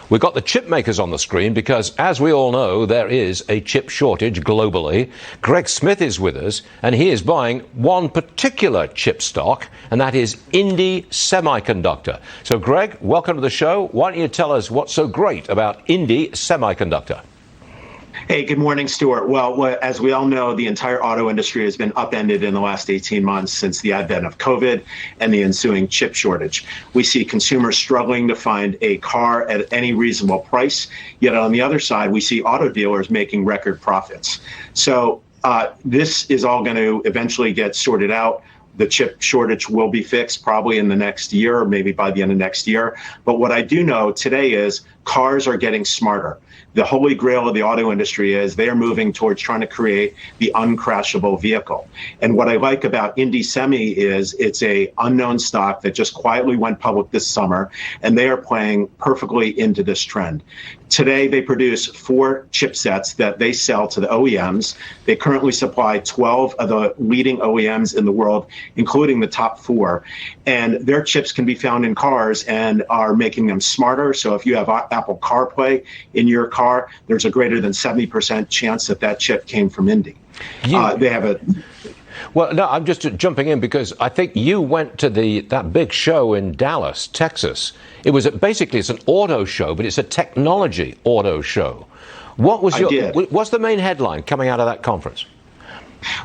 We've got the chip makers on the screen because, as we all know, there is a chip shortage globally. Gregg Smith is with us, and he is buying one particular chip stock, and that is Indie Semiconductor. So, Gregg, welcome to the show. Why don't you tell us what's so great about Indie Semiconductor? Hey, good morning, Stuart. Well, as we all know, the entire auto industry has been upended in the last 18 months since the advent of COVID and the ensuing chip shortage. We see consumers struggling to find a car at any reasonable price, yet on the other side, we see auto dealers making record profits. So this is all going to eventually get sorted out. The chip shortage will be fixed probably in the next year or maybe by the end of next year. But what I do know today is cars are getting smarter. The holy grail of the auto industry is they are moving towards trying to create the uncrashable vehicle. And what I like about Indie Semi is it's a unknown stock that just quietly went public this summer, and they are playing perfectly into this trend. Today, they produce 4 chipsets that they sell to the OEMs. They currently supply 12 of the leading OEMs in the world, including the top 4. And their chips can be found in cars and are making them smarter. So if you have Apple CarPlay in your car, there's a greater than 70% chance that that chip came from Indie. They have a... Well, no, I'm just jumping in because I think you went to that big show in Dallas, Texas. It was basically it's an auto show, but it's a technology auto show. What's the main headline coming out of that conference?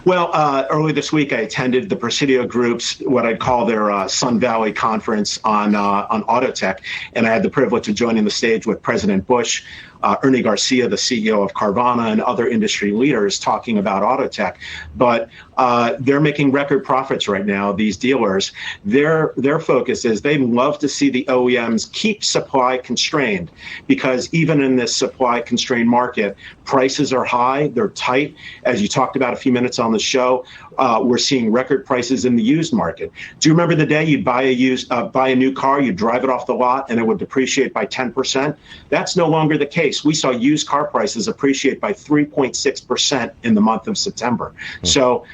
Well, early this week, I attended the Presidio Group's, what I'd call their Sun Valley conference on auto tech, and I had the privilege of joining the stage with President Bush, Ernie Garcia, the CEO of Carvana, and other industry leaders talking about auto tech. But they're making record profits right now, these dealers. Their focus is they'd love to see the OEMs keep supply constrained, because even in this supply constrained market, prices are high, they're tight. As you talked about a few minutes on the show, we're seeing record prices in the used market. Do you remember the day you'd buy a new car, you'd drive it off the lot, and it would depreciate by 10%? That's no longer the case. We saw used car prices appreciate by 3.6% in the month of September. So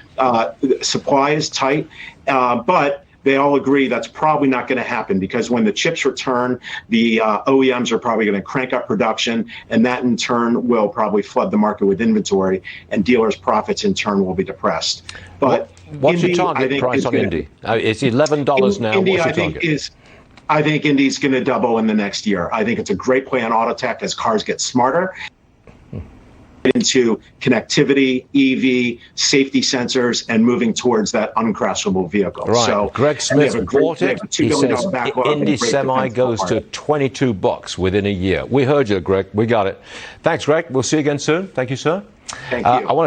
supply is tight, but they all agree that's probably not going to happen, because when the chips return, the OEMs are probably going to crank up production, and that in turn will probably flood the market with inventory, and dealers' profits in turn will be depressed. But what's your target price on Indie? It's $11 now. Indie, what's your target? I think Indie's going to double in the next year. I think it's a great play on auto tech as cars get smarter into connectivity, EV, safety sensors, and moving towards that uncrashable vehicle. Right. So Greg Smith bought it. He says Indie Semi goes to $22 within a year. We heard you, Greg. We got it. Thanks, Greg. We'll see you again soon. Thank you, sir. Thank you. I want to